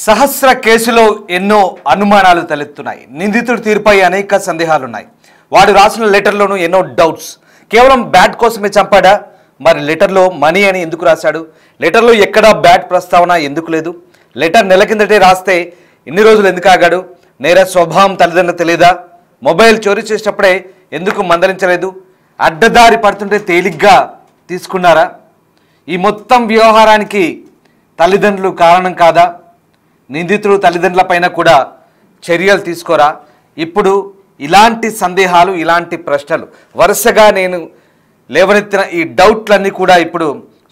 సహస్ర కేసులో ఎన్నో అనుమానాలు తలెత్తున్నాయి. నిందితుడి తీరుపై అనేక సందేహాలున్నాయి. వాడు రాసిన లెటర్లోనూ ఎన్నో డౌట్స్. కేవలం బ్యాట్ కోసమే చంపాడా? మరి లెటర్లో మనీ అని ఎందుకు రాశాడు? లెటర్లో ఎక్కడా బ్యాట్ ప్రస్తావన ఎందుకు లేదు? లెటర్ నెల కిందటే రాస్తే ఇన్ని రోజులు ఎందుకు ఆగాడు? నేర స్వభావం తల్లిదండ్రులకు తెలియదా? మొబైల్ చోరీ చేసేటప్పుడే ఎందుకు మందలించలేదు? అడ్డదారి పడుతుంటే తేలిగ్గా తీసుకున్నారా? ఈ మొత్తం వ్యవహారానికి తల్లిదండ్రులు కారణం కాదా? నిందితుడు తల్లిదండ్రుల పైన కూడా చర్యలు తీసుకోరా? ఇప్పుడు ఇలాంటి సందేహాలు, ఇలాంటి ప్రశ్నలు వరుసగా నేను లేవనెత్తిన ఈ డౌట్లన్నీ కూడా ఇప్పుడు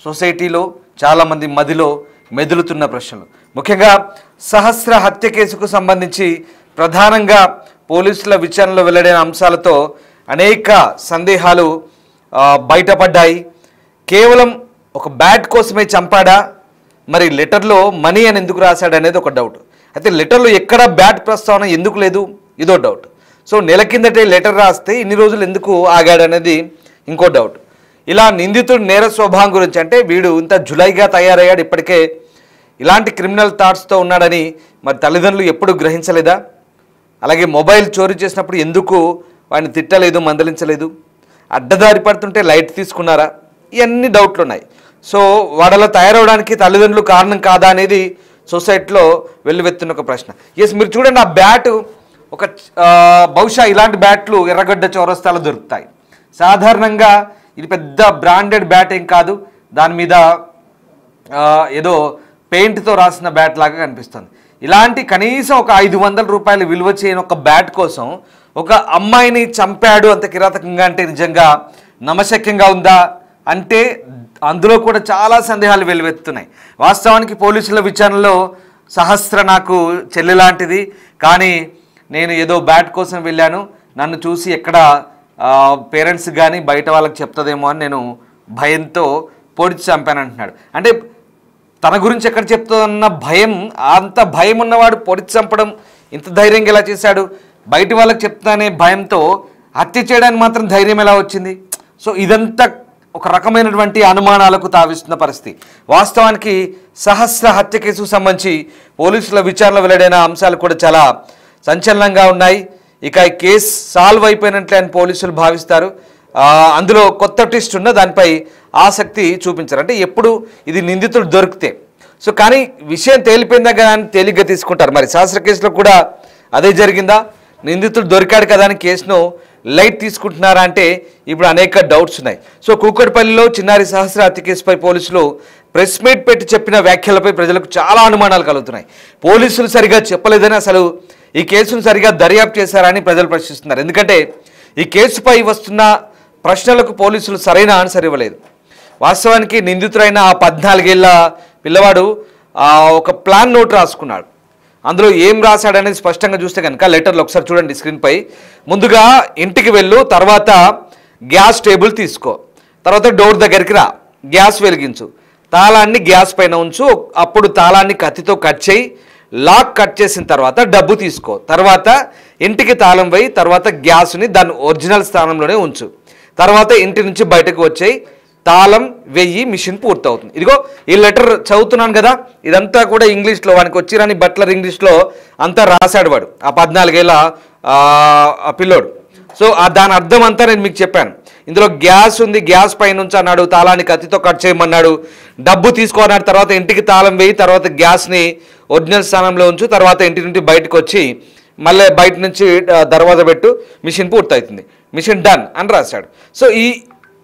సొసైటీలో చాలామంది మదిలో మెదులుతున్న ప్రశ్నలు. ముఖ్యంగా సహస్ర హత్య కేసుకు సంబంధించి ప్రధానంగా పోలీసుల విచారణలో వెల్లడైన అంశాలతో అనేక సందేహాలు బయటపడ్డాయి. కేవలం ఒక బ్యాట్ కోసమే చంపాడా? మరి లెటర్లో మనీ అని ఎందుకు రాశాడు అనేది ఒక డౌట్. అయితే లెటర్లో ఎక్కడ బ్యాట్ ప్రస్తావన ఎందుకు లేదు? ఇదో డౌట్. సో నెల కిందటే లెటర్ రాస్తే ఇన్ని రోజులు ఎందుకు ఆగాడు అనేది ఇంకో డౌట్. ఇలా నిందితుడు నేర స్వభావం గురించి, అంటే వీడు ఇంత జులైగా తయారయ్యాడు, ఇప్పటికే ఇలాంటి క్రిమినల్ థాట్స్తో ఉన్నాడని మరి తల్లిదండ్రులు ఎప్పుడు గ్రహించలేదా? అలాగే మొబైల్ చోరీ చేసినప్పుడు ఎందుకు వాడిని తిట్టలేదు, మందలించలేదు? అడ్డదారి పడుతుంటే లైట్ తీసుకున్నారా? ఇవన్నీ డౌట్లు ఉన్నాయి. సో వాడలా తయారవడానికి తల్లిదండ్రులు కారణం కాదా అనేది సొసైటీలో వెల్లువెత్తున్న ఒక ప్రశ్న. ఎస్, మీరు చూడండి, ఆ బ్యాట్ ఒక బహుశా ఇలాంటి బ్యాట్లు ఎర్రగడ్డ చౌరస్తాలో దొరుకుతాయి. సాధారణంగా ఇది పెద్ద బ్రాండెడ్ బ్యాట్ ఏం కాదు, దాని మీద ఏదో పెయింట్తో రాసిన బ్యాట్ లాగా కనిపిస్తుంది. ఇలాంటి కనీసం ఒక 500 రూపాయలు విలువ చేయని ఒక బ్యాట్ కోసం ఒక అమ్మాయిని చంపాడు అంత కిరాతకంగా అంటే నిజంగా నమ్మశక్యంగా ఉందా అంటే అందులో కూడా చాలా సందేహాలు వెలువెత్తున్నాయి. వాస్తవానికి పోలీసుల విచారణలో సహస్ర నాకు చెల్లి లాంటిది, కానీ నేను ఏదో బ్యాట్ కోసం వెళ్ళాను, నన్ను చూసి ఎక్కడ పేరెంట్స్ కానీ బయట వాళ్ళకి చెప్తుందేమో అని నేను భయంతో పొడిచి చంపాను అంటున్నాడు. అంటే తన గురించి ఎక్కడ చెప్తుందన్న భయం, అంత భయం ఉన్నవాడు పొడిచి చంపడం ఇంత ధైర్యంగా ఎలా చేశాడు? బయట వాళ్ళకి చెప్తానే భయంతో హత్య చేయడానికి మాత్రం ధైర్యం ఎలా వచ్చింది? సో ఇదంతా ఒక రకమైనటువంటి అనుమానాలకు తావిస్తున్న పరిస్థితి. వాస్తవానికి సహస్ర హత్య కేసుకు సంబంధించి పోలీసుల విచారణ వెల్లడైన అంశాలు కూడా చాలా సంచలనంగా ఉన్నాయి. ఇక ఈ కేసు సాల్వ్ అయిపోయినట్లే అని పోలీసులు భావిస్తారు. అందులో కొత్త ట్విస్ట్ ఉన్న దానిపై ఆసక్తి చూపించారు. అంటే ఎప్పుడు ఇది నిందితుడు దొరికితే. సో కానీ విషయం తేలిపోయిందా కదా అని తేలిగ్గా తీసుకుంటారు. మరి సహస్ర కేసులో కూడా అదే జరిగిందా? నిందితుడు దొరికాడు కదా అని కేసును లైట్ తీసుకుంటున్నారా అంటే ఇప్పుడు అనేక డౌట్స్ ఉన్నాయి. సో కూకట్పల్లిలో చిన్నారి సహస్ర హత్య కేసుపై పోలీసులు ప్రెస్ మీట్ పెట్టి చెప్పిన వ్యాఖ్యలపై ప్రజలకు చాలా అనుమానాలు కలుగుతున్నాయి. పోలీసులు సరిగా చెప్పలేదని, అసలు ఈ కేసును సరిగా దర్యాప్తు చేశారని ప్రజలు ప్రశ్నిస్తున్నారు. ఎందుకంటే ఈ కేసుపై వస్తున్న ప్రశ్నలకు పోలీసులు సరైన ఆన్సర్ ఇవ్వలేదు. వాస్తవానికి నిందితుడైన ఆ 14 ఏళ్ల పిల్లవాడు ఒక ప్లాన్ నోట్ రాసుకున్నాడు. అందులో ఏం రాశాడనేది స్పష్టంగా చూస్తే కనుక లెటర్లో ఒకసారి చూడండి స్క్రీన్పై. ముందుగా ఇంటికి వెళ్ళు, తర్వాత గ్యాస్ టేబుల్ తీసుకో, తర్వాత డోర్ దగ్గరికి రా, గ్యాస్ వెలిగించు, తాళాన్ని గ్యాస్ పైన ఉంచు, అప్పుడు తాళాన్ని కత్తితో కట్ చేయి, లాక్ కట్ చేసిన తర్వాత డబ్బు తీసుకో, తర్వాత ఇంటికి తాళం వేయి, తర్వాత గ్యాస్ని దాని ఒరిజినల్ స్థానంలోనే ఉంచు, తర్వాత ఇంటి నుంచి బయటకు వచ్చేయి, తాళం వెయ్యి, మిషన్ పూర్తవుతుంది. ఇదిగో ఈ లెటర్ చదువుతున్నాను కదా, ఇదంతా కూడా ఇంగ్లీష్లో, వానికి వచ్చిరాని బట్లర్ ఇంగ్లీష్లో అంతా రాశాడు వాడు, ఆ 14 ఏళ్ళ పిల్లోడు. సో దాని అర్థం అంతా నేను మీకు చెప్పాను. ఇందులో గ్యాస్ ఉంది, గ్యాస్ పైన నుంచి అన్నాడు, తాళాన్ని కత్తితో కట్ చేయమన్నాడు, డబ్బు తీసుకోన్నాడు, తర్వాత ఇంటికి తాళం వేయి, తర్వాత గ్యాస్ని ఒరిజినల్ స్థానంలో ఉంచు, తర్వాత ఇంటి నుండి బయటకు వచ్చి మళ్ళీ బయట నుంచి దర్వాజా పెట్టు, మిషన్ పూర్తవుతుంది, మిషన్ డన్ అని రాశాడు. సో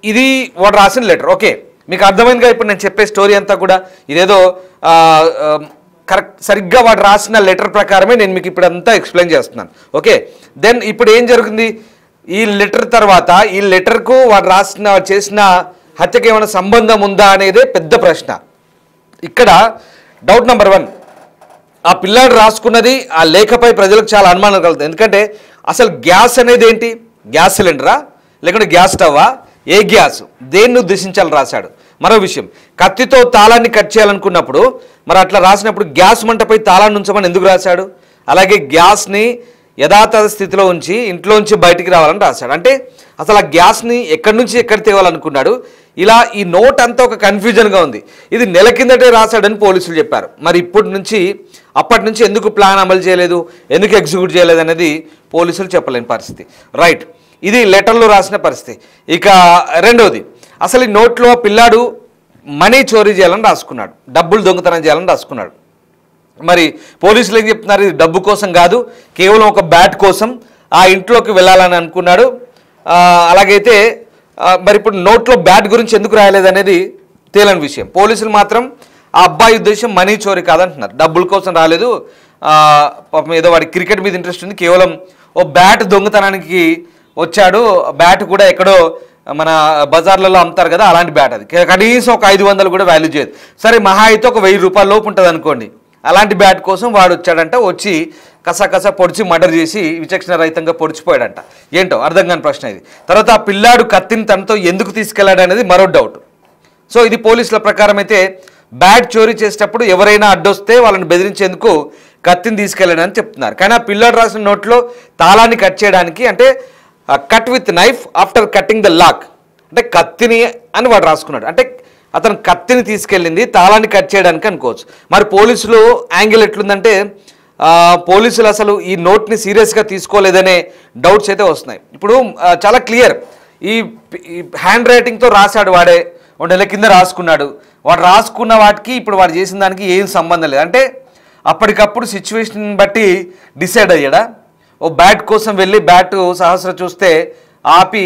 ఇది వాడు రాసిన లెటర్. ఓకే, మీకు అర్థమైందిగా ఇప్పుడు నేను చెప్పే స్టోరీ అంతా కూడా ఇదేదో కరెక్ట్ సరిగ్గా వాడు రాసిన లెటర్ ప్రకారమే నేను మీకు ఇప్పుడు అంతా ఎక్స్ప్లెయిన్ చేస్తున్నాను. ఓకే, దెన్ ఇప్పుడు ఏం జరుగుతుంది? ఈ లెటర్ తర్వాత ఈ లెటర్కు వాడు చేసిన హత్యకి ఏమైనా సంబంధం ఉందా అనేదే పెద్ద ప్రశ్న. ఇక్కడ డౌట్ నెంబర్ 1, ఆ పిల్లాడు రాసుకున్నది ఆ లేఖపై ప్రజలకు చాలా అనుమానం కలుగుతుంది. ఎందుకంటే అసలు గ్యాస్ అనేది ఏంటి? గ్యాస్ సిలిండరా లేకుంటే గ్యాస్ స్టవ్వా? ఏ గ్యాస్, దేన్ని ఉద్దేశించాలని రాశాడు? మరో విషయం, కత్తితో తాళాన్ని కట్ చేయాలనుకున్నప్పుడు మరి అట్లా రాసినప్పుడు గ్యాస్ మంటపై తాళాన్ని ఉంచమని ఎందుకు రాశాడు? అలాగే గ్యాస్ని యథాతథ స్థితిలో ఉంచి ఇంట్లోంచి బయటికి రావాలని రాశాడు. అంటే అసలు ఆ గ్యాస్ని ఎక్కడి నుంచి ఎక్కడ తేవాలనుకున్నాడు? ఇలా ఈ నోట్ అంతా ఒక కన్ఫ్యూజన్గా ఉంది. ఇది నెల కిందటే రాశాడని పోలీసులు చెప్పారు. మరి అప్పటి నుంచి ఎందుకు ప్లాన్ అమలు చేయలేదు, ఎందుకు ఎగ్జిక్యూట్ చేయలేదు అనేది పోలీసులు చెప్పలేని పరిస్థితి. రైట్, ఇది లెటర్లో రాసిన పరిస్థితి. ఇక రెండవది, అసలు ఈ నోట్లో పిల్లాడు మనీ చోరీ చేయాలని రాసుకున్నాడు, డబ్బులు దొంగతనం చేయాలని రాసుకున్నాడు. మరి పోలీసులు ఏం చెప్తున్నారు, ఇది డబ్బు కోసం కాదు, కేవలం ఒక బ్యాట్ కోసం ఆ ఇంట్లోకి వెళ్ళాలని అనుకున్నాడు. అలాగైతే మరి ఇప్పుడు నోట్లో బ్యాట్ గురించి ఎందుకు రాయలేదు అనేది తేలని విషయం. పోలీసులు మాత్రం ఆ అబ్బాయి ఉద్దేశం మనీ చోరీ కాదంటున్నారు, డబ్బుల కోసం రాలేదు, పాపం ఏదో వాడి క్రికెట్ మీద ఇంట్రెస్ట్ ఉంది, కేవలం ఓ బ్యాట్ దొంగతనానికి వచ్చాడు. బ్యాట్ కూడా ఎక్కడో మన బజార్లలో అమ్ముతారు కదా, అలాంటి బ్యాట్, అది కనీసం ఒక 500 కూడా వాల్యూ చేయదు. సరే మహా అయితే ఒక 1000 రూపాయల లోపు ఉంటుంది అనుకోండి. అలాంటి బ్యాట్ కోసం వాడు వచ్చాడంట, వచ్చి కస పొడిచి మర్డర్ చేసి విచక్షణ రహితంగా పొడిచిపోయాడంట. ఏంటో అర్థం కాని ప్రశ్న ఇది. తర్వాత ఆ పిల్లాడు కత్తిని తనతో ఎందుకు తీసుకెళ్లాడు అనేది మరో డౌట్. సో ఇది పోలీసుల ప్రకారం అయితే బ్యాట్ చోరీ చేసేటప్పుడు ఎవరైనా అడ్డొస్తే వాళ్ళని బెదిరించేందుకు కత్తిని తీసుకెళ్ళాడని చెప్తున్నారు. కానీ ఆ పిల్లాడు రాసిన నోట్లో తాళాన్ని కట్ చేయడానికి, అంటే cut with knife after cutting the lock, అంటే కత్తిని అని వాడు రాసుకున్నాడు. అంటే అతను కత్తిని తీసుకెళ్ళింది తాళాన్ని కట్ చేయడానికి అనుకోవచ్చు. మరి పోలీసులు యాంగిల్ ఎట్లుందంటే పోలీసులు అసలు ఈ నోట్ని సీరియస్గా తీసుకోలేదనే డౌట్స్ అయితే వస్తున్నాయి. ఇప్పుడు చాలా క్లియర్, ఈ హ్యాండ్ రైటింగ్తో రాశాడు, వాడే 1 నెల కింద రాసుకున్నాడు. వాడు రాసుకున్న వాటికి ఇప్పుడు వాడు చేసిన దానికి ఏం సంబంధం లేదు. అంటే అప్పటికప్పుడు సిచ్యువేషన్ బట్టి డిసైడ్ అయ్యాడా? ఓ బ్యాట్ కోసం వెళ్ళి బ్యాట్ సహస్ర చూస్తే ఆపి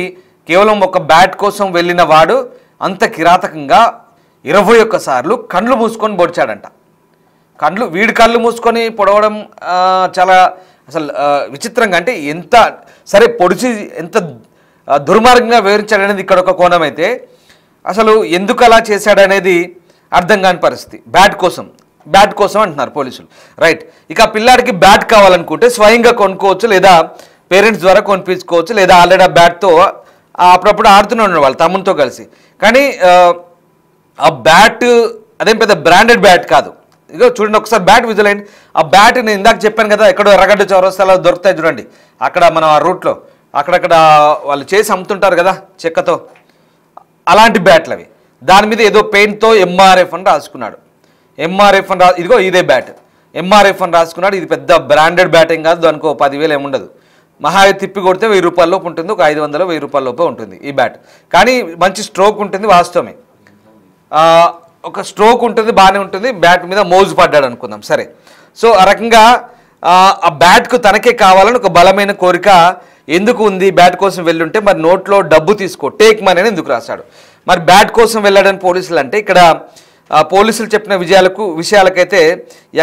కేవలం ఒక బ్యాట్ కోసం వెళ్ళిన వాడు అంత కిరాతకంగా 21 సార్లు కళ్ళు మూసుకొని పొడిచాడంట. వీడి కళ్ళు మూసుకొని పొడవడం చాలా అసలు విచిత్రంగా, అంటే ఎంత సరే పొడిచి ఎంత దుర్మార్గంగా వివరించాడనేది ఇక్కడ ఒక కోణం అయితే, అసలు ఎందుకు అలా చేశాడనేది అర్థం కాని పరిస్థితి. బ్యాట్ కోసం అంటున్నారు పోలీసులు. రైట్, ఇక పిల్లాడికి బ్యాట్ కావాలనుకుంటే స్వయంగా కొనుక్కోవచ్చు, లేదా పేరెంట్స్ ద్వారా కొనిపించుకోవచ్చు, లేదా ఆల్రెడీ ఆ బ్యాట్తో అప్పుడప్పుడు ఆడుతూనే వాళ్ళు తమ్మునితో కలిసి. కానీ ఆ బ్యాట్ అదేం పెద్ద బ్రాండెడ్ బ్యాట్ కాదు. ఇగో చూడండి ఒకసారి బ్యాట్ విజువల్ అయింది. ఆ బ్యాట్ నేను ఇందాక చెప్పాను కదా, ఎక్కడో ఎర్రగడ్డ చౌరస్తాలో దొరుకుతాయి చూడండి, అక్కడ మనం ఆ రూట్లో అక్కడక్కడ వాళ్ళు చేసి అమ్ముతుంటారు కదా చెక్కతో, అలాంటి బ్యాట్లు అవి. దాని మీద ఏదో పెయింట్తో MRF అని రాసుకున్నాడు. MRF అని ఇదిగో ఇదే బ్యాట్, MRF అని రాసుకున్నాడు. ఇది పెద్ద బ్రాండెడ్ బ్యాట్ ఏం కాదు, దానికి 10,000 ఏముండదు. మహా తిప్పి కొడితే 1000 రూపాయల లోపు ఉంటుంది, ఒక 500 1000 రూపాయల లోపే ఉంటుంది ఈ బ్యాట్. కానీ మంచి స్ట్రోక్ ఉంటుంది, వాస్తవమే ఒక స్ట్రోక్ ఉంటుంది, బాగానే ఉంటుంది. బ్యాట్ మీద మోజు పడ్డాడు అనుకుందాం, సరే. సో ఆ రకంగా ఆ బ్యాట్కు తనకే కావాలని ఒక బలమైన కోరిక ఎందుకు ఉంది? బ్యాట్ కోసం వెళ్ళుంటే మరి నోట్లో డబ్బు తీసుకో, టేక్ మనీ అని ఎందుకు రాశాడు? మరి బ్యాట్ కోసం వెళ్ళాడని పోలీసులు అంటే, ఇక్కడ పోలీసులు చెప్పిన విషయాలకైతే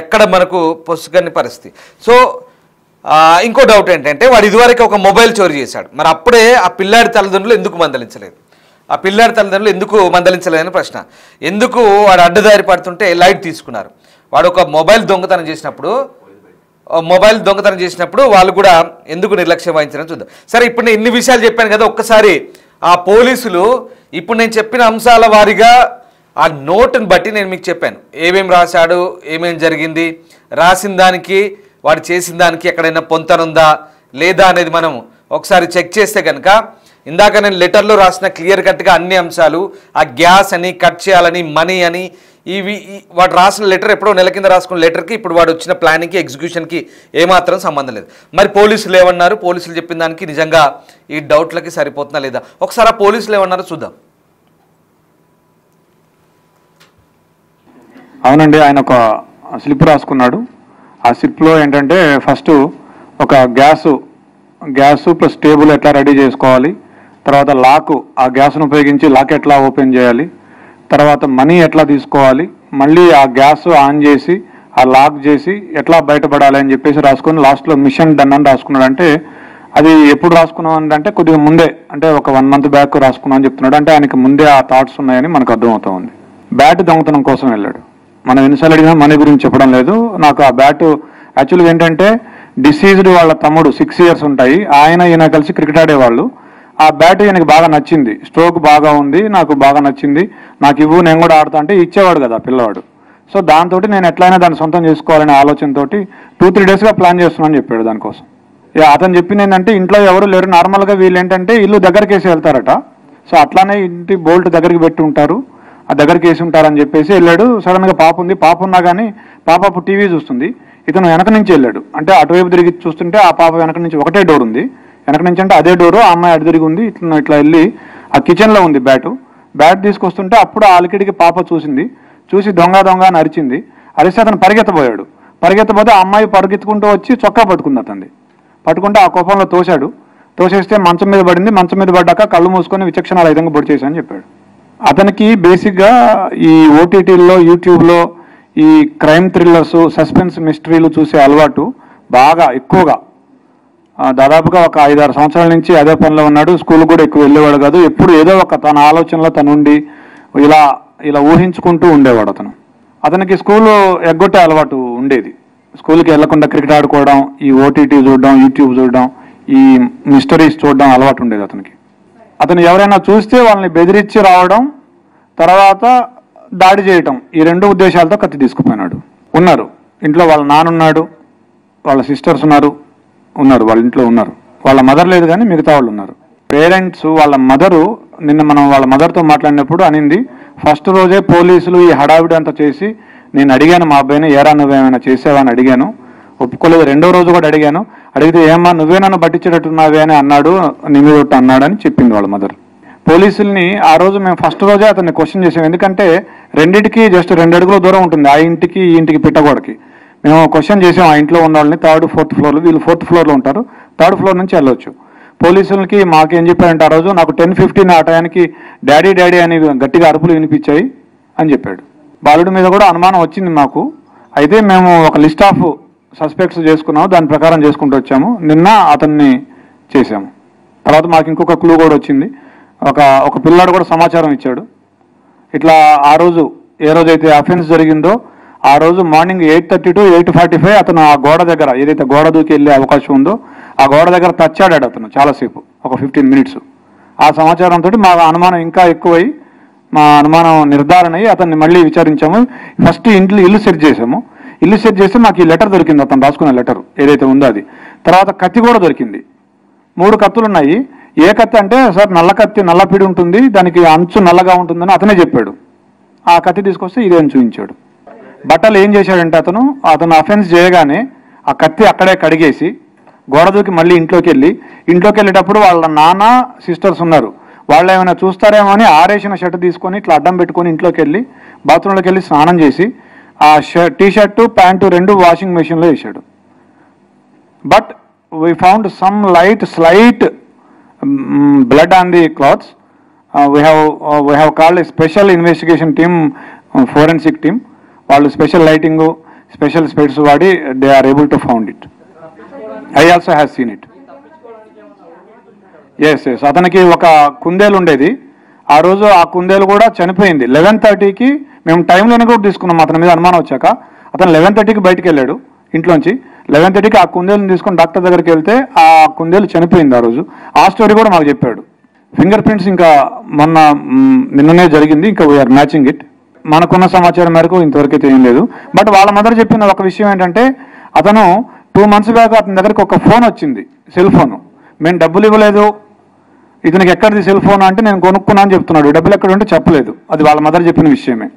ఎక్కడ మనకు పొసుగని పరిస్థితి. సో ఇంకో డౌట్ ఏంటంటే, వాడు ఇదివరకు ఒక మొబైల్ చోరీ చేశాడు. మరి అప్పుడే ఆ పిల్లాడి తల్లిదండ్రులు ఎందుకు మందలించలేదని ప్రశ్న. ఎందుకు వాడు అడ్డదారి పడుతుంటే లైట్ తీసుకున్నారు? వాడు ఒక మొబైల్ దొంగతనం చేసినప్పుడు వాళ్ళు కూడా ఎందుకు నిర్లక్ష్యం వహించారని చూద్దాం. సరే, ఇప్పుడు నేను ఇన్ని విషయాలు చెప్పాను కదా, ఒక్కసారి ఆ పోలీసులు ఇప్పుడు నేను చెప్పిన అంశాల వారీగా ఆ నోటుని బట్టి నేను మీకు చెప్పాను ఏమేం రాశాడు, ఏమేం జరిగింది, రాసిన దానికి వాడు చేసిన దానికి ఎక్కడైనా పొంతనుందా లేదా అనేది మనం ఒకసారి చెక్ చేస్తే కనుక, ఇందాక నేను లెటర్లో రాసిన క్లియర్ కట్గా అన్ని అంశాలు, ఆ గ్యాస్ అని, కట్ చేయాలని, మనీ అని, వాడు రాసిన లెటర్ ఎప్పుడో నెల కింద రాసుకున్న లెటర్కి ఇప్పుడు వాడు వచ్చిన ప్లానింగ్కి, ఎగ్జిక్యూషన్కి ఏమాత్రం సంబంధం లేదు. మరి పోలీసులు ఏమన్నారు? పోలీసులు చెప్పిన దానికి నిజంగా ఈ డౌట్లకి సరిపోతుందా లేదా? ఒకసారి ఆ పోలీసులు ఏమన్నారో చూద్దాం. అవునండి, ఆయన ఒక స్లిప్ రాసుకున్నాడు. ఆ స్లిప్లో ఏంటంటే ఫస్ట్ ఒక గ్యాసు ప్లస్ టేబుల్ ఎట్లా రెడీ చేసుకోవాలి, తర్వాత లాక్, ఆ గ్యాస్ను ఉపయోగించి లాక్ ఎట్లా ఓపెన్ చేయాలి, తర్వాత మనీ ఎట్లా తీసుకోవాలి, మళ్ళీ ఆ గ్యాస్ ఆన్ చేసి ఆ లాక్ చేసి ఎట్లా బయటపడాలి అని చెప్పేసి రాసుకొని లాస్ట్లో మిషన్ డన్ అని రాసుకున్నాడు. అంటే అది ఎప్పుడు రాసుకున్నాం అంటే కొద్దిగా ముందే, అంటే ఒక 1 month బ్యాక్ రాసుకున్నాం అని చెప్తున్నాడు. అంటే ఆయనకి ముందే ఆ థాట్స్ ఉన్నాయని మనకు అర్థమవుతా ఉంది. బ్యాట్ దొంగతనం కోసం వెళ్ళాడు. మనం ఎన్నిసార్లు అడిగినా మనీ గురించి చెప్పడం లేదు. నాకు ఆ బ్యాట్ యాక్చువల్గా ఏంటంటే డిసీజ్డ్ వాళ్ళ తమ్ముడు 6 years ఉంటాయి, ఈయన కలిసి క్రికెట్ ఆడేవాళ్ళు. ఆ బ్యాట్ ఈయనకి బాగా నచ్చింది, స్ట్రోక్ బాగా ఉంది, నాకు బాగా నచ్చింది, నాకు ఇవ్వు నేను కూడా ఆడతా అంటే ఇచ్చేవాడు కదా పిల్లవాడు. సో దాంతో నేను ఎట్లయినా దాన్ని సొంతం చేసుకోవాలనే ఆలోచనతో 2-3 daysగా ప్లాన్ చేస్తున్నాను చెప్పాడు దానికోసం. అతను చెప్పింది ఏంటంటే ఇంట్లో ఎవరు లేరు, నార్మల్గా వీళ్ళు ఏంటంటే ఇల్లు దగ్గరకేసి వెళ్తారట. సో అట్లానే ఇంటి బోల్ట్ దగ్గరికి పెట్టి ఉంటారు, ఆ దగ్గరికి వేసి ఉంటారని చెప్పేసి వెళ్ళాడు. సడన్గా పాప ఉంది, పాప ఉన్నా కానీ పాప అప్పుడు టీవీ చూస్తుంది. ఇతను వెనక నుంచి వెళ్ళాడు, అంటే అటువైపు తిరిగి చూస్తుంటే ఆ పాప వెనక నుంచి ఒకటే డోర్ ఉంది, వెనక నుంచి అంటే అదే డోరు, ఆ అమ్మాయి అటు తిరిగి ఉంది. ఇట్లా వెళ్ళి ఆ కిచెన్లో ఉంది బ్యాట్ తీసుకొస్తుంటే అప్పుడు ఆ అలికిడికి పాప చూసి దొంగ అని అరిచింది. అరిస్తే అతను పరిగెత్తబోతే ఆ అమ్మాయి పరిగెత్తుకుంటూ వచ్చి చొక్కా పట్టుకుంది, అతన్ని పట్టుకుంటే ఆ కోపంలో తోసేస్తే మంచం మీద పడింది. మంచం మీద పడ్డాక కళ్ళు మూసుకొని విచక్షణారహితంగా పొడి చేశానని చెప్పాడు. అతనికి బేసిక్గా ఈ ఓటీటీల్లో యూట్యూబ్లో ఈ క్రైమ్ థ్రిల్లర్స్, సస్పెన్స్ మిస్టరీలు చూసే అలవాటు బాగా ఎక్కువగా, దాదాపుగా ఒక 5-6 సంవత్సరాల నుంచి అదే పనిలో ఉన్నాడు. స్కూల్ కూడా ఎక్కువ వెళ్ళేవాడు కాదు. ఎప్పుడు ఏదో ఒక తన ఆలోచనలో తనుండి ఇలా ఊహించుకుంటూ ఉండేవాడు. అతనికి స్కూల్ ఎగ్గొట్టే అలవాటు ఉండేది. స్కూల్కి వెళ్లకుండా క్రికెట్ ఆడుకోవడం, ఈ ఓటీటీ చూడడం, యూట్యూబ్ చూడడం, ఈ మిస్టరీస్ చూడడం అలవాటు ఉండేది అతనికి. అతను ఎవరైనా చూస్తే వాళ్ళని బెదిరించి రావడం, తర్వాత దాడి చేయటం, ఈ 2 ఉద్దేశాలతో కత్తి తీసుకుపోయినాడు. ఉన్నారు ఇంట్లో, వాళ్ళ నాన్నున్నాడు, వాళ్ళ సిస్టర్స్ ఉన్నారు, వాళ్ళ ఇంట్లో ఉన్నారు. వాళ్ళ మదర్ లేదు కానీ మిగతా వాళ్ళు ఉన్నారు. పేరెంట్స్ వాళ్ళ మదరు, నిన్న మనం వాళ్ళ మదర్తో మాట్లాడినప్పుడు అనింది, ఫస్ట్ రోజే పోలీసులు ఈ హడావిడి అంతా చేసి నేను అడిగాను మా అబ్బాయిని, ఏరా నువ్వేమైనా చేసావని అడిగాను, ఒప్పుకోలేదు. 2వ రోజు కూడా అడిగితే ఏమా నువ్వే నన్ను పట్టించేటట్టున్నావే అని అన్నాడు, నీ మీద అన్నాడని చెప్పింది వాళ్ళ మదర్. పోలీసుల్ని ఆ రోజు మేము ఫస్ట్ రోజే అతన్ని క్వశ్చన్ చేసాం, ఎందుకంటే రెండింటికి జస్ట్ 2 అడుగుల దూరం ఉంటుంది, ఆ ఇంటికి ఈ ఇంటికి పిట్టగోడకి. మేము క్వశ్చన్ చేసాం ఆ ఇంట్లో ఉన్న వాళ్ళని, 3rd, 4th ఫ్లోర్లు, వీళ్ళు 4th ఫ్లోర్లో ఉంటారు, 3rd ఫ్లోర్ నుంచి వెళ్ళొచ్చు. పోలీసులకి మాకేం చెప్పారంటే ఆ రోజు, నాకు 10:15 ఆ టయానికి డాడీ అని గట్టిగా అరుపులు వినిపించాయి అని చెప్పాడు. బాలుడి మీద కూడా అనుమానం వచ్చింది మాకు. అయితే మేము ఒక లిస్ట్ ఆఫ్ సస్పెక్ట్స్ చేసుకున్నాము, దాని ప్రకారం చేసుకుంటూ వచ్చాము. నిన్న అతన్ని చేశాము. తర్వాత మాకు ఇంకొక క్లూ కూడా వచ్చింది. ఒక పిల్లాడు కూడా సమాచారం ఇచ్చాడు. ఇట్లా ఆ రోజు ఏ రోజైతే అఫెన్స్ జరిగిందో ఆ రోజు మార్నింగ్ 8:30 to 8:45 అతను ఆ గోడ దగ్గర, ఏదైతే గోడ దూకి వెళ్ళే అవకాశం ఉందో ఆ గోడ దగ్గర తచ్చాడాడు అతను చాలాసేపు, ఒక 15 minutes. ఆ సమాచారంతో మా అనుమానం ఇంకా ఎక్కువై, మా అనుమానం నిర్ధారణ అయ్యి అతన్ని మళ్ళీ విచారించాము. ఫస్ట్ ఇల్లు సెర్చ్ చేసాము. ఇల్లు సెర్చ్ చేస్తే మాకు ఈ లెటర్ దొరికింది, అతను రాసుకున్న లెటర్ ఏదైతే ఉందో అది. తర్వాత కత్తి కూడా దొరికింది. 3 కత్తులు ఉన్నాయి. ఏ కత్తి అంటే, సార్ నల్ల కత్తి, నల్ల పిడి ఉంటుంది, దానికి అంచు నల్లగా ఉంటుందని అతనే చెప్పాడు. ఆ కత్తి తీసుకొస్తే ఇదే అని చూపించాడు. బట్టలు ఏం చేశాడంటే అతను అఫెన్స్ చేయగానే ఆ కత్తి అక్కడే కడిగేసి గోడ దూకి మళ్ళీ ఇంట్లోకి వెళ్ళేటప్పుడు వాళ్ళ నాన్న సిస్టర్స్ ఉన్నారు, వాళ్ళు ఏమైనా చూస్తారేమో అని ఆరేసిన షర్ట్ తీసుకొని ఇట్లా అడ్డం పెట్టుకొని ఇంట్లోకి వెళ్ళి బాత్రూంలోకి వెళ్ళి స్నానం చేసి ఆ టీ-షర్టు ప్యాంటు 2 వాషింగ్ మెషిన్లో వేసాడు. But we found some slight blood on the clothes. We have called a special investigation team, forensic team. వాళ్ళు స్పెషల్ లైటింగ్, స్పెషల్ స్పెట్స్ వాడి they are able to found it. I also have seen it. Yes. అతనికి ఒక కుందేలు ఉండేది. ఆ రోజు ఆ కుందేలు కూడా చనిపోయింది. 11:30కి మేము టైంలోనే కూడా తీసుకున్నాం అతని మీద అనుమానం వచ్చాక. అతను 11:30కి బయటకు వెళ్ళాడు ఇంట్లోంచి. 11:30కి ఆ కుందేలుని తీసుకొని డాక్టర్ దగ్గరికి వెళ్తే ఆ కుందేలు చనిపోయింది ఆ రోజు. ఆ స్టోరీ కూడా మాకు చెప్పాడు. ఫింగర్ ప్రింట్స్ ఇంకా నిన్ననే జరిగింది, ఇంకా వీఆర్ మ్యాచింగ్ ఇట్. మనకున్న సమాచారం మేరకు ఇంతవరకు అయితే ఏం లేదు. బట్ వాళ్ళ మదర్ చెప్పిన ఒక విషయం ఏంటంటే, అతను 2 months బ్యాక్ అతని దగ్గరికి ఒక ఫోన్ వచ్చింది, సెల్ ఫోన్. మేము డబ్బులు ఇవ్వలేదు, ఇతనికి ఎక్కడిది సెల్ ఫోన్ అంటే నేను కొనుక్కున్నా అని చెప్తున్నాడు. డబ్బులు ఎక్కడ ఉంటే చెప్పలేదు. అది వాళ్ళ మదర్ చెప్పిన విషయమే.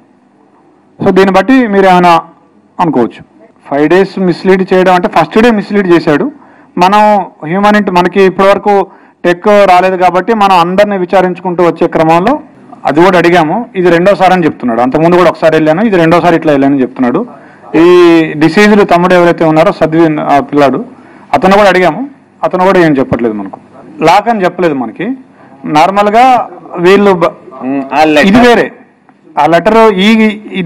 సో దీన్ని బట్టి మీరు ఏమైనా అనుకోవచ్చు. 5 days మిస్లీడ్ చేయడం అంటే ఫస్ట్ డే మిస్లీడ్ చేశాడు. మనం హ్యూమానిటీ, మనకి ఇప్పటివరకు టెక్ రాలేదు కాబట్టి మనం అందరినీ విచారించుకుంటూ వచ్చే క్రమంలో అది కూడా అడిగాము. ఇది 2వసారి అని చెప్తున్నాడు. అంతకుముందు కూడా ఒకసారి వెళ్ళాను, ఇది 2వసారి ఇట్లా వెళ్ళానని చెప్తున్నాడు. ఈ డిసీజ్డ్ తమ్ముడు ఎవరైతే ఉన్నారో సద్విన్ ఆ పిల్లాడు, అతను కూడా అడిగాము. అతను కూడా ఏం చెప్పట్లేదు మనకు. లాక్ అని చెప్పలేదు మనకి. నార్మల్గా వీళ్ళు ఇది వేరే, ఆ లెటర్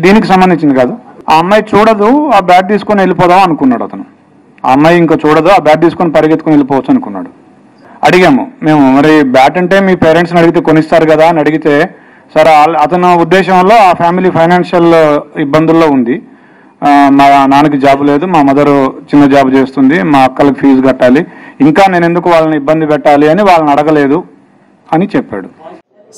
దీనికి సంబంధించింది కాదు. ఆ అమ్మాయి చూడదు, ఆ బ్యాట్ తీసుకొని వెళ్ళిపోదాం అనుకున్నాడు అతను. ఆ అమ్మాయి ఇంకా చూడదు, ఆ బ్యాట్ తీసుకొని పరిగెత్తుకొని వెళ్ళిపోవచ్చు అనుకున్నాడు. అడిగాము మేము, మరి బ్యాట్ అంటే మీ పేరెంట్స్ని అడిగితే కొనిస్తారు కదా అని అడిగితే, సరే అతను ఉద్దేశంలో ఆ ఫ్యామిలీ ఫైనాన్షియల్ ఇబ్బందుల్లో ఉంది. మా నాన్నకి జాబ్ లేదు, మా మదర్ చిన్న జాబ్ చేస్తుంది, మా అక్కలకి ఫీజు కట్టాలి, ఇంకా నేను ఎందుకు వాళ్ళని ఇబ్బంది పెట్టాలి అని వాళ్ళని అడగలేదు అని చెప్పాడు.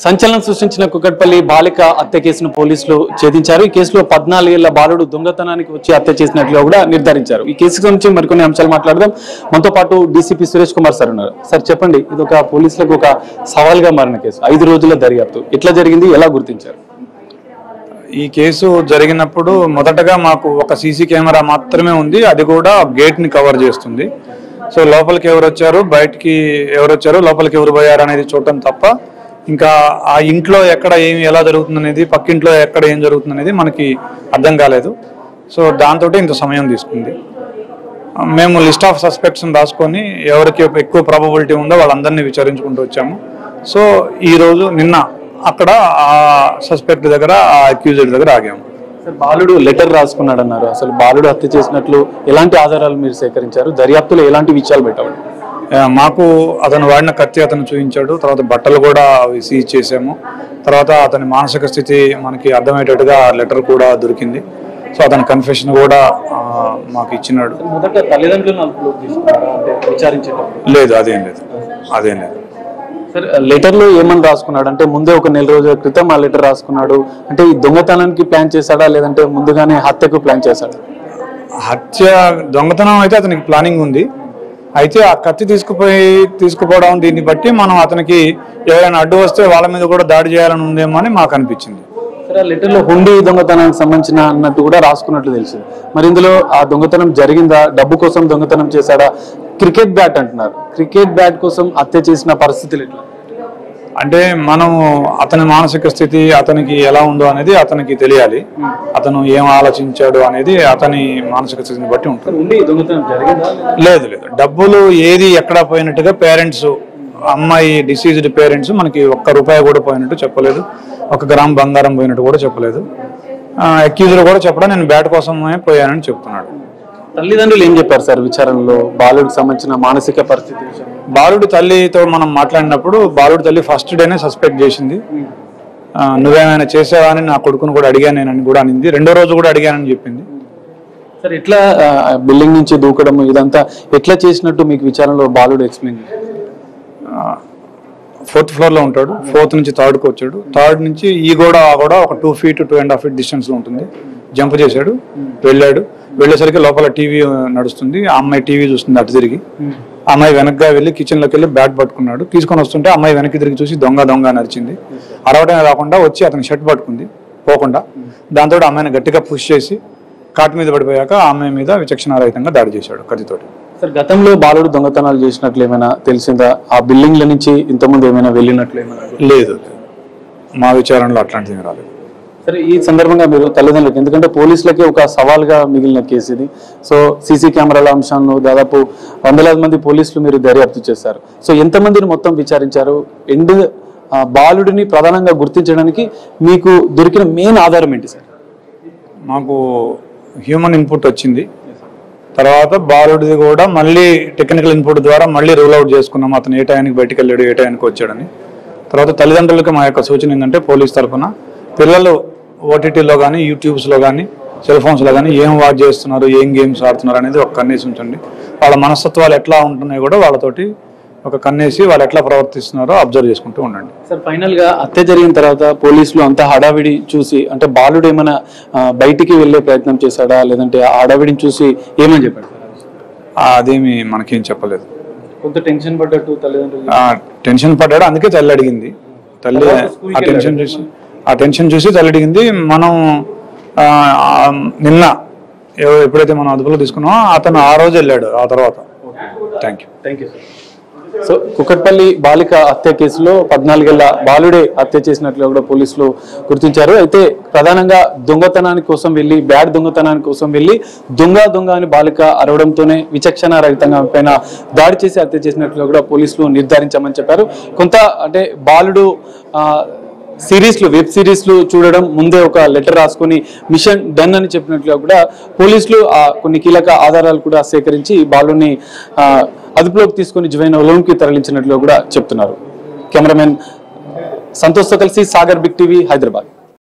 సంచలనం సృష్టించిన కుకట్పల్లి బాలిక హత్య కేసును పోలీసులు ఛేదించారు. ఈ కేసులో 14 ఏళ్ల బాలుడు దొంగతనానికి వచ్చి హత్య చేసినట్లుగా కూడా నిర్ధారించారు. ఈ కేసు గురించి మరికొన్ని అంశాలు మాట్లాడదాం. మనతో పాటు డీసీపీ సురేష్ కుమార్ సార్ ఉన్నారు. సార్ చెప్పండి, ఇది ఒక పోలీసులకు ఒక సవాల్గా మారిన కేసు. 5 రోజుల దర్యాప్తు ఎట్లా జరిగింది, ఎలా గుర్తించారు? ఈ కేసు జరిగినప్పుడు మొదటగా మాకు ఒక సీసీ కెమెరా మాత్రమే ఉంది, అది కూడా గేట్ ని కవర్ చేస్తుంది. సో లోపలికి ఎవరు వచ్చారు, బయటికి ఎవరు వచ్చారు, లోపలికి ఎవరు పోయారు అనేది చూడటం తప్ప ఇంకా ఆ ఇంట్లో ఎక్కడ ఏమి ఎలా జరుగుతుంది అనేది, పక్కింట్లో ఎక్కడ ఏం జరుగుతుంది అనేది మనకి అర్థం కాలేదు. సో దాంతో ఇంత సమయం తీసుకుంది. మేము లిస్ట్ ఆఫ్ సస్పెక్ట్స్ని రాసుకొని ఎవరికి ఎక్కువ ప్రాబబిలిటీ ఉందో వాళ్ళందరినీ విచారించుకుంటూ వచ్చాము. సో ఈరోజు నిన్న అక్కడ ఆ సస్పెక్ట్ దగ్గర, ఆ అక్యూజ్డ్ దగ్గర ఆగాము. సార్, బాలుడు లెటర్ రాసుకున్నాడు అన్నారు. అసలు బాలుడు హత్య చేసినట్లు ఎలాంటి ఆధారాలు మీరు సేకరించారు? దర్యాప్తులో ఎలాంటి విషయాలు పెట్టాలి? మాకు అతను వాడిన కత్తి అతను చూపించాడు. తర్వాత బట్టలు కూడా సీజ్ చేసాము. తర్వాత అతని మానసిక స్థితి మనకి అర్థమయ్యేటట్టుగా లెటర్ కూడా దొరికింది. సో అతని కన్ఫెషన్ కూడా మాకు ఇచ్చినాడు. మొదట తల్లిదండ్రులను లేదు, అదేం లేదు. సార్, లెటర్లో ఏమని రాసుకున్నాడు అంటే, ముందే ఒక 4 రోజుల క్రితం ఆ లెటర్ రాసుకున్నాడు అంటే ఈ దొంగతనానికి ప్లాన్ చేశాడా, లేదంటే ముందుగానే హత్యకు ప్లాన్ చేశాడా? దొంగతనం అయితే అతనికి ప్లానింగ్ ఉంది. అయితే ఆ కత్తి తీసుకుపోవడం దీన్ని బట్టి మనం అతనికి ఎవరైనా అడ్డు వస్తే వాళ్ళ మీద కూడా దాడి చేయాలని ఉందేమో అని మాకు అనిపించింది. సరే, ఆ లెటర్లో హుండీ దొంగతనానికి సంబంధించిన అన్నట్టు కూడా రాసుకున్నట్లు తెలిసింది. మరి ఇందులో ఆ దొంగతనం జరిగిందా, డబ్బు కోసం దొంగతనం చేశాడా? క్రికెట్ బ్యాట్ అంటున్నారు. క్రికెట్ బ్యాట్ కోసం హత్య చేసిన పరిస్థితులు ఎట్లా? అంటే మనం అతని మానసిక స్థితి అతనికి ఎలా ఉందో అనేది అతనికి తెలియాలి. అతను ఏం ఆలోచించాడు అనేది అతని మానసిక స్థితిని బట్టి ఉంటుంది. లేదు, డబ్బులు ఏది ఎక్కడ పోయినట్టుగా పేరెంట్స్, అమ్మాయి డిసీజ్డ్ పేరెంట్స్ మనకి ₹1 కూడా పోయినట్టు చెప్పలేదు. 1 గ్రామ్ బంగారం పోయినట్టు కూడా చెప్పలేదు. అక్యూజ్డ్ కూడా చెప్పడం నేను బ్యాట్ కోసమే పోయానని చెప్తున్నాడు. తల్లిదండ్రులు ఏం చెప్పారు సార్ విచారణలో బాలుడికి సంబంధించిన మానసిక పరిస్థితి? బాలుడి తల్లితో మనం మాట్లాడినప్పుడు బాలుడి తల్లి ఫస్ట్ డేనే సస్పెక్ట్ చేసింది. నువ్వేమైనా చేసావా అని నా కొడుకును కూడా అడిగానేనని కూడా అనింది. 2వ రోజు కూడా అడిగానని చెప్పింది. సార్, ఎట్లా బిల్డింగ్ నుంచి దూకడం ఇదంతా ఎట్లా చేసినట్టు మీకు విచారణలో బాలుడు ఎక్స్ప్లెయిన్ చేశారు? 4th ఫ్లోర్లో ఉంటాడు. 4th నుంచి 3rdకి వచ్చాడు. 3rd నుంచి ఈ గోడ ఆ గోడ ఒక 2 feet 2.5 feet డిస్టెన్స్లో ఉంటుంది. జంప్ చేశాడు, వెళ్ళేసరికి లోపల టీవీ నడుస్తుంది. ఆ అమ్మాయి టీవీ చూస్తుంది. అటు తిరిగి అమ్మాయి వెనక్గా వెళ్ళి కిచెన్లోకి వెళ్ళి బ్యాట్ పట్టుకున్నాడు. తీసుకొని వస్తుంటే అమ్మాయి వెనక్కి తిరిగి చూసి దొంగ దొంగ అని అరిచింది. అరవటమే కాకుండా వచ్చి అతని షర్ట్ పట్టుకుంది పోకుండా. దాంతో అమ్మాయిని గట్టిగా పుష్ చేసి కాటు మీద పడిపోయాక ఆ అమ్మాయి మీద విచక్షణారహితంగా దాడి చేశాడు కత్తితోటి. సార్, గతంలో బాలుడు దొంగతనాలు చేసినట్లు ఏమైనా తెలిసిందా? ఆ బిల్డింగ్ల నుంచి ఇంతకుముందు ఏమైనా వెళ్ళినట్లు ఏమైనా? లేదు, మా విచారణలో అట్లాంటిది రాలేదు. సరే, ఈ సందర్భంగా మీరు తల్లిదండ్రులకు, ఎందుకంటే పోలీసులకి ఒక సవాల్గా మిగిలిన కేసు ఇది. సో సీసీ కెమెరాల అంశాలను దాదాపు 100,000 మంది పోలీసులు మీరు దర్యాప్తు చేశారు. సో ఎంతమందిని మొత్తం విచారించారు? బాలుడిని ప్రధానంగా గుర్తించడానికి మీకు దొరికిన మెయిన్ ఆధారం ఏంటి సార్? మాకు హ్యూమన్ ఇన్పుట్ వచ్చింది. తర్వాత బాలుడిది కూడా మళ్ళీ టెక్నికల్ ఇన్పుట్ ద్వారా మళ్ళీ రూల్ అవుట్ చేసుకున్నాం అతను ఏ టైంకి బయటికి వెళ్ళాడు, ఏ టైంకి వచ్చాడని. తర్వాత తల్లిదండ్రులకు మా యొక్క సూచన ఏంటంటే, పోలీస్ తరఫున పిల్లలు ఓటీటీలో కానీ యూట్యూబ్స్లో కానీ సెల్ ఫోన్స్లో కానీ ఏం వాచ్ చేస్తున్నారు, ఏం గేమ్స్ ఆడుతున్నారు అనేది ఒక కన్నేసి ఉంచండి. వాళ్ళ మనస్తత్వాలు ఎట్లా ఉంటున్నాయి కూడా వాళ్ళతోటి ఒక కన్నేసి వాళ్ళు ఎట్లా ప్రవర్తిస్తున్నారో అబ్జర్వ్ చేసుకుంటూ ఉండండి. సార్, ఫైనల్గా హత్య జరిగిన తర్వాత పోలీసులు అంతా హడావిడి చూసి, అంటే బాలుడు ఏమైనా బయటికి వెళ్ళే ప్రయత్నం చేశాడా, లేదంటే ఆ హడావిడిని చూసి ఏమని చెప్పాడు? అదేమి మనకేం చెప్పలేదు. కొంత టెన్షన్ పడ్డట్టు తల్లిదండ్రులు టెన్షన్ పడ్డాడు, అందుకే తల్లి అడిగింది. తల్లి ఆ టెన్షన్ చూసి తల్లి అడిగింది. మనం నిన్న ఎప్పుడైతే మనం అదుపులో తీసుకున్నామో అతను ఆ రోజు వెళ్ళాడు. ఆ తర్వాత థ్యాంక్ యూ. సో కుకట్పల్లి బాలిక హత్య కేసులో 14 ఏళ్ల బాలుడే హత్య చేసినట్లు కూడా పోలీసులు గుర్తించారు. అయితే ప్రధానంగా దొంగతనానికి కోసం వెళ్ళి, బ్యాడ్ దొంగతనానికి కోసం వెళ్ళి దొంగ అని బాలిక అరవడంతోనే విచక్షణ రహితంగా పైన దాడి చేసి హత్య చేసినట్లు కూడా పోలీసులు నిర్ధారించామని చెప్పారు. కొంత అంటే బాలుడు వెబ్ సిరీస్లు చూడడం, ముందే ఒక లెటర్ రాసుకొని మిషన్ డన్ అని చెప్పినట్లుగా కూడా పోలీసులు కొన్ని కీలక ఆధారాలు కూడా సేకరించి బాలుని అదుపులోకి తీసుకొని జువైన్ లోన్కి తరలించినట్లు కూడా చెప్తున్నారు. కెమెరామెన్ సంతోష్తో కలిసి సాగర్, బిగ్ టీవీ, హైదరాబాద్.